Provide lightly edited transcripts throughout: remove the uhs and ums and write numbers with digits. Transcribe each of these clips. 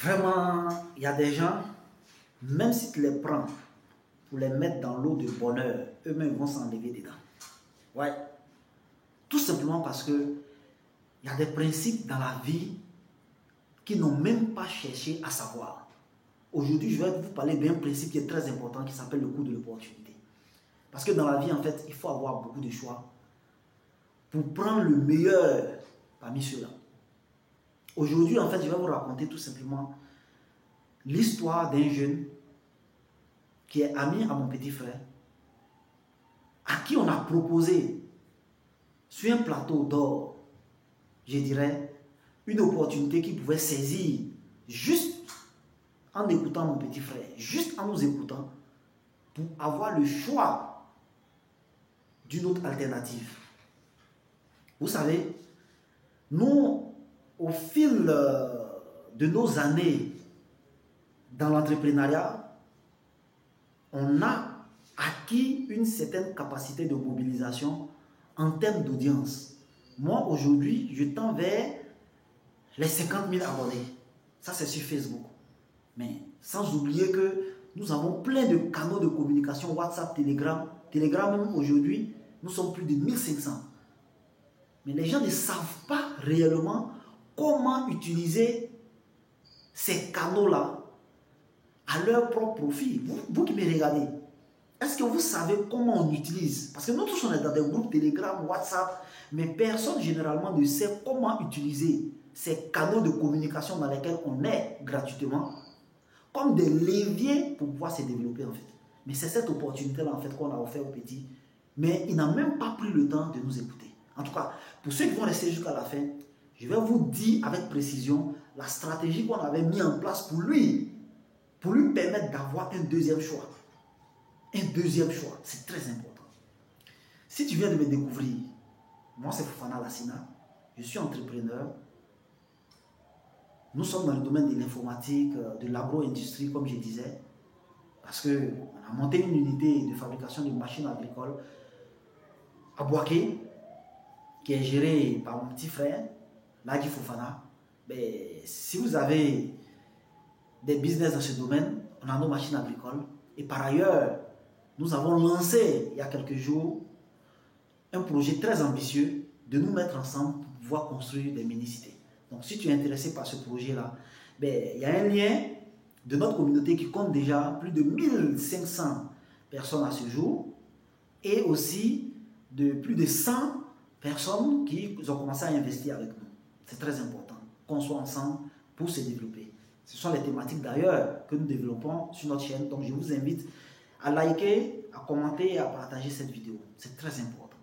Vraiment, il y a des gens, même si tu les prends pour les mettre dans l'eau de bonheur, eux-mêmes vont s'enlever dedans. Ouais. Tout simplement parce que il y a des principes dans la vie qui n'ont même pas cherché à savoir. Aujourd'hui, je vais vous parler d'un principe qui est très important qui s'appelle le coût de l'opportunité. Parce que dans la vie, en fait, il faut avoir beaucoup de choix pour prendre le meilleur parmi ceux-là. Aujourd'hui, en fait, je vais vous raconter tout simplement l'histoire d'un jeune qui est ami à mon petit frère, à qui on a proposé sur un plateau d'or, je dirais, une opportunité qu'il pouvait saisir juste en écoutant mon petit frère, juste en nous écoutant, pour avoir le choix d'une autre alternative. Vous savez, nous, au fil de nos années dans l'entrepreneuriat, on a acquis une certaine capacité de mobilisation en termes d'audience. Moi, aujourd'hui, je tends vers les 50 000 abonnés. Ça, c'est sur Facebook. Mais sans oublier que nous avons plein de canaux de communication, WhatsApp, Telegram. Telegram, même aujourd'hui, nous sommes plus de 1500. Mais les gens ne savent pas réellement comment utiliser ces canaux-là à leur propre profit. Vous qui me regardez, est-ce que vous savez comment on utilise? Parce que nous tous, on est dans des groupes Telegram, WhatsApp, mais personne généralement ne sait comment utiliser ces canaux de communication dans lesquels on est gratuitement comme des leviers pour pouvoir se développer en fait. Mais c'est cette opportunité-là en fait qu'on a offert aux petits, mais il n'a même pas pris le temps de nous écouter. En tout cas, pour ceux qui vont rester jusqu'à la fin, je vais vous dire avec précision la stratégie qu'on avait mis en place pour lui permettre d'avoir un deuxième choix. Un deuxième choix, c'est très important. Si tu viens de me découvrir, moi c'est Fofana Lassina, je suis entrepreneur. Nous sommes dans le domaine de l'informatique, de l'agro-industrie, comme je disais, parce qu'on a monté une unité de fabrication de machines agricoles à Boaké, qui est gérée par mon petit frère, Ladi Fofana. Mais si vous avez des business dans ce domaine, on a nos machines agricoles. Et par ailleurs, nous avons lancé, il y a quelques jours, un projet très ambitieux de nous mettre ensemble pour pouvoir construire des mini-cités. Donc, si tu es intéressé par ce projet-là, ben, il y a un lien de notre communauté qui compte déjà plus de 1500 personnes à ce jour et aussi de plus de 100 personnes qui ont commencé à investir avec nous. C'est très important qu'on soit ensemble pour se développer. Ce sont les thématiques d'ailleurs que nous développons sur notre chaîne. Donc, je vous invite à liker, à commenter et à partager cette vidéo. C'est très important.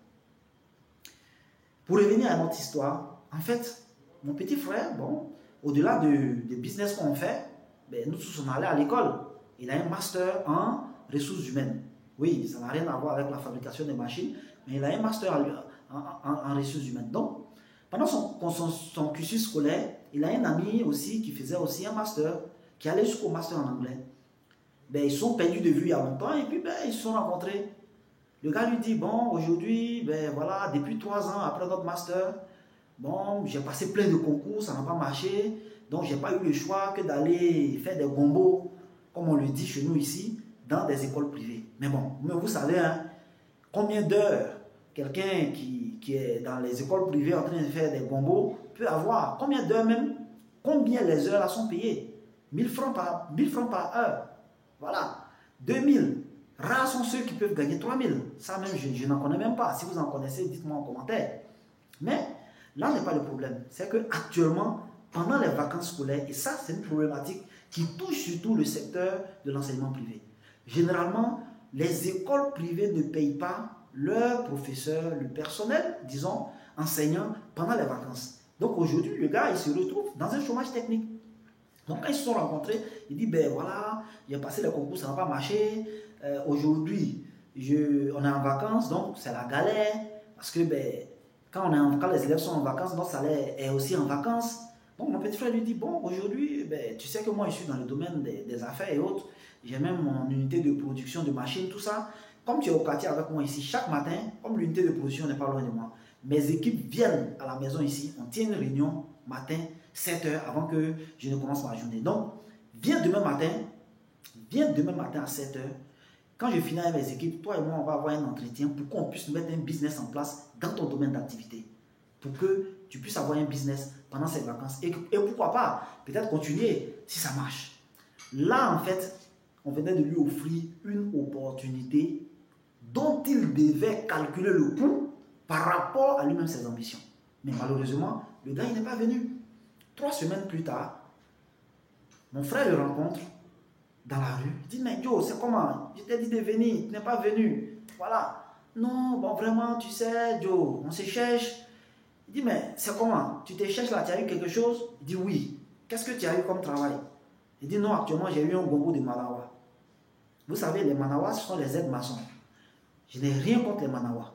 Pour revenir à notre histoire, en fait, mon petit frère, bon, au-delà des business qu'on fait, ben, nous tous on allait à l'école. Il a un master en ressources humaines. Oui, ça n'a rien à voir avec la fabrication des machines, mais il a un master en ressources humaines. Donc, pendant son cursus scolaire, il a un ami aussi qui faisait aussi un master, qui allait jusqu'au master en anglais. Ben, ils sont perdus de vue il y a longtemps et puis ben, ils se sont rencontrés. Le gars lui dit, bon, aujourd'hui, ben voilà, depuis 3 ans après notre master, bon, j'ai passé plein de concours, ça n'a pas marché, donc j'ai pas eu le choix que d'aller faire des gombos, comme on le dit chez nous ici, dans des écoles privées. Mais bon, vous savez, hein, combien d'heures quelqu'un qui est dans les écoles privées en train de faire des gombos peut avoir, combien d'heures même, combien les heures là sont payées? 1000 francs par heure. Voilà, 2000. Rares sont ceux qui peuvent gagner 3000. Ça même, je n'en connais même pas. Si vous en connaissez, dites-moi en commentaire. Mais là n'est pas le problème. C'est qu'actuellement, pendant les vacances scolaires, et ça c'est une problématique qui touche surtout le secteur de l'enseignement privé. Généralement, les écoles privées ne payent pas leurs professeurs, le personnel, disons, enseignants pendant les vacances. Donc aujourd'hui, le gars, il se retrouve dans un chômage technique. Donc quand ils se sont rencontrés, il dit, ben voilà, j'ai passé les concours, ça n'a pas marché. Aujourd'hui, on est en vacances, donc c'est la galère. Parce que ben, quand les élèves sont en vacances, notre salaire est aussi en vacances. Donc mon petit frère lui dit, bon, aujourd'hui, ben, tu sais que moi je suis dans le domaine des affaires et autres. J'ai même mon unité de production de machines, tout ça. Comme tu es au quartier avec moi ici, chaque matin, comme l'unité de production n'est pas loin de moi, mes équipes viennent à la maison ici, on tient une réunion matin, 7 heures avant que je ne commence ma journée. Donc, viens demain matin à 7 heures. Quand je finis avec mes équipes, toi et moi, on va avoir un entretien pour qu'on puisse mettre un business en place dans ton domaine d'activité. Pour que tu puisses avoir un business pendant ces vacances. Et pourquoi pas, peut-être continuer si ça marche. Là, en fait, on venait de lui offrir une opportunité dont il devait calculer le coût par rapport à lui-même ses ambitions. Mais malheureusement, le gars, il n'est pas venu. 3 semaines plus tard, mon frère le rencontre dans la rue. Il dit, mais Joe, c'est comment? Je t'ai dit de venir, tu n'es pas venu. Voilà. Non, bon, vraiment, tu sais, Joe, on se cherche. Il dit, mais c'est comment? Tu te cherches là, tu as eu quelque chose? Il dit, oui. Qu'est-ce que tu as eu comme travail? Il dit, non, actuellement, j'ai eu un gongo de Manawa. Vous savez, les Manawa, ce sont les aides-maçons. Je n'ai rien contre les Manawa.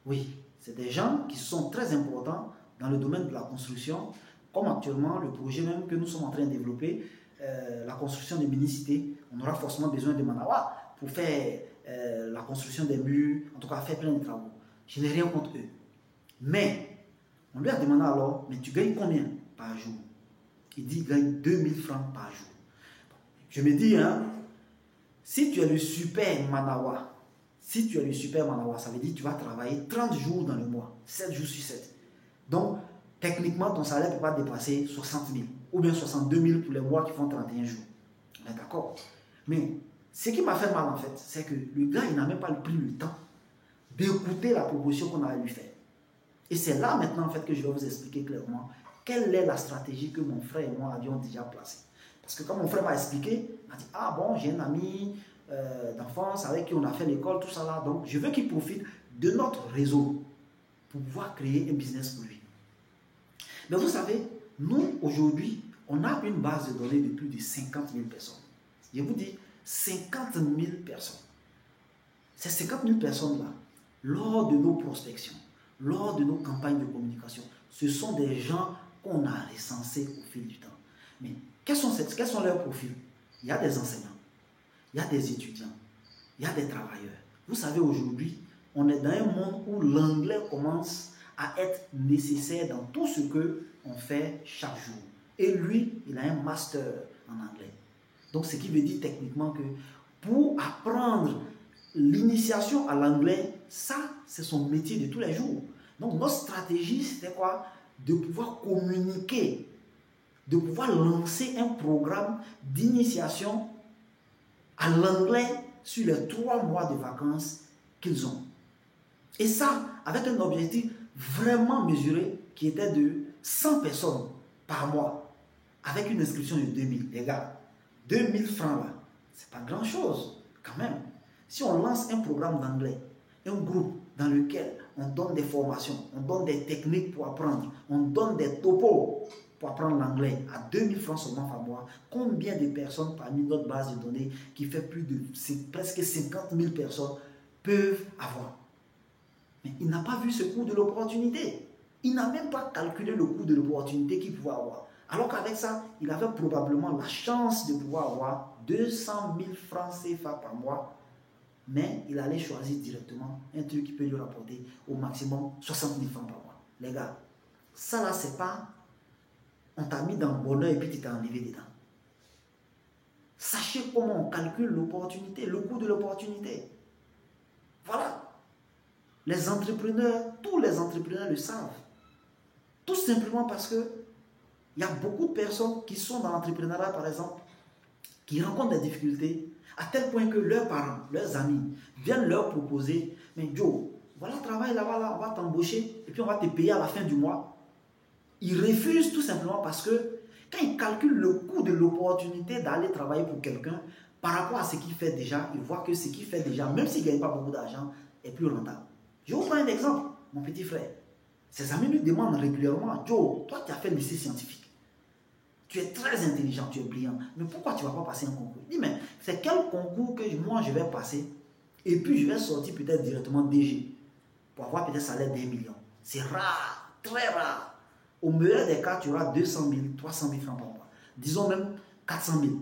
Oui, c'est des gens qui sont très importants dans le domaine de la construction, comme actuellement le projet même que nous sommes en train de développer, la construction des mini-cités. On aura forcément besoin de Manawa pour faire la construction des murs, en tout cas faire plein de travaux. Je n'ai rien contre eux. Mais, on lui a demandé alors, mais tu gagnes combien par jour? Il dit, il gagne 2000 francs par jour. Je me dis, hein, si tu es le super Manawa, ça veut dire que tu vas travailler 30 jours dans le mois, 7 jours sur 7. Donc, techniquement, ton salaire ne peut pas dépasser 60 000 ou bien 62 000 pour les mois qui font 31 jours. On est d'accord? Mais ce qui m'a fait mal, en fait, c'est que le gars, il n'a même pas pris le temps d'écouter la proposition qu'on a lui faire. Et c'est là maintenant, en fait, que je vais vous expliquer clairement quelle est la stratégie que mon frère et moi avions déjà placée. Parce que quand mon frère m'a expliqué, il m'a dit, ah bon, j'ai un ami d'enfance avec qui on a fait l'école, tout ça là. Donc, je veux qu'il profite de notre réseau pour pouvoir créer un business pour lui. Mais vous savez, nous, aujourd'hui, on a une base de données de plus de 50 000 personnes. Je vous dis, 50 000 personnes. Ces 50 000 personnes-là, lors de nos prospections, lors de nos campagnes de communication, ce sont des gens qu'on a recensés au fil du temps. Mais quels sont leurs profils? Il y a des enseignants, il y a des étudiants, il y a des travailleurs. Vous savez, aujourd'hui, on est dans un monde où l'anglais commence à être nécessaire dans tout ce qu'on fait chaque jour. Et lui, il a un master en anglais. Donc, ce qui veut dire techniquement que pour apprendre l'initiation à l'anglais, ça, c'est son métier de tous les jours. Donc, notre stratégie, c'était quoi? De pouvoir communiquer, de pouvoir lancer un programme d'initiation à l'anglais sur les 3 mois de vacances qu'ils ont. Et ça, avec un objectif vraiment mesuré qui était de 100 personnes par mois, avec une inscription de 2000. Les gars, 2000 francs là, c'est pas grand chose quand même. Si on lance un programme d'anglais, un groupe dans lequel on donne des formations, on donne des techniques pour apprendre, on donne des topos pour apprendre l'anglais à 2000 francs seulement par mois, combien de personnes parmi notre base de données qui fait plus de presque 50 000 personnes peuvent avoir? Mais il n'a pas vu ce coût de l'opportunité. Il n'a même pas calculé le coût de l'opportunité qu'il pouvait avoir. Alors qu'avec ça, il avait probablement la chance de pouvoir avoir 200 000 francs CFA par mois, mais il allait choisir directement un truc qui peut lui rapporter au maximum 60 000 francs par mois. Les gars, ça là, c'est pas on t'a mis dans le bonheur et puis tu t'es enlevé dedans. Sachez comment on calcule l'opportunité, le coût de l'opportunité. Voilà. Les entrepreneurs, tous les entrepreneurs le savent. Tout simplement parce que il y a beaucoup de personnes qui sont dans l'entrepreneuriat, par exemple, qui rencontrent des difficultés, à tel point que leurs parents, leurs amis, viennent leur proposer, mais Joe, voilà, travaille là-bas, là, on va t'embaucher, et puis on va te payer à la fin du mois. Ils refusent tout simplement parce que, quand ils calculent le coût de l'opportunité d'aller travailler pour quelqu'un, par rapport à ce qu'il fait déjà, ils voient que ce qu'il fait déjà, même s'il ne gagne pas beaucoup d'argent, est plus rentable. Je vous prends un exemple, mon petit frère. Ses amis lui demandent régulièrement, Joe, toi tu as fait le lycée scientifique. Tu es très intelligent, tu es brillant, mais pourquoi tu ne vas pas passer un concours? Il dit, mais c'est quel concours que moi je vais passer et puis je vais sortir peut-être directement DG pour avoir peut-être un salaire d'1 million. C'est rare, très rare. Au meilleur des cas, tu auras 200 000, 300 000 francs par mois. Disons même 400 000.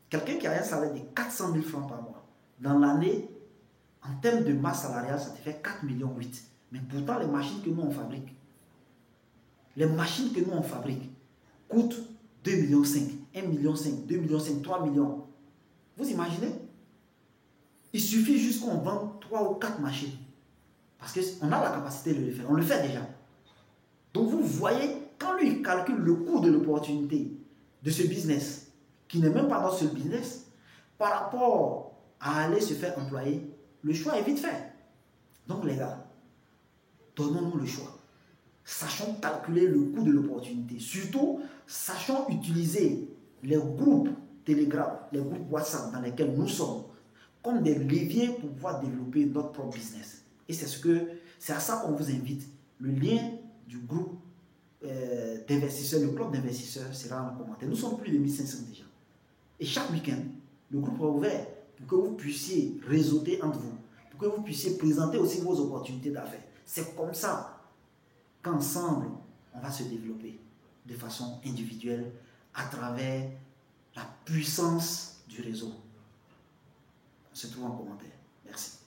Quelqu'un qui a un salaire de 400 000 francs par mois, dans l'année, en termes de masse salariale, ça te fait 4,8 millions. Mais pourtant, les machines que nous on fabrique, coûte 2,5 millions, 1,5 million, 2,5 millions, 3 millions. Vous imaginez? Il suffit juste qu'on vende 3 ou 4 machines. Parce qu'on a la capacité de le faire. On le fait déjà. Donc vous voyez, quand lui calcule le coût de l'opportunité de ce business, qui n'est même pas notre seul business, par rapport à aller se faire employer, le choix est vite fait. Donc les gars, donnons-nous le choix. Sachons calculer le coût de l'opportunité. Surtout, sachons utiliser les groupes Telegram, les groupes WhatsApp dans lesquels nous sommes, comme des leviers pour pouvoir développer notre propre business. Et c'est à ça qu'on vous invite. Le lien du groupe d'investisseurs, le club d'investisseurs sera en commentaire. Nous sommes plus de 1500 déjà. Et chaque week-end, le groupe est ouvert pour que vous puissiez réseauter entre vous, pour que vous puissiez présenter aussi vos opportunités d'affaires. C'est comme ça qu'ensemble, on va se développer de façon individuelle à travers la puissance du réseau. On se trouve en commentaire. Merci.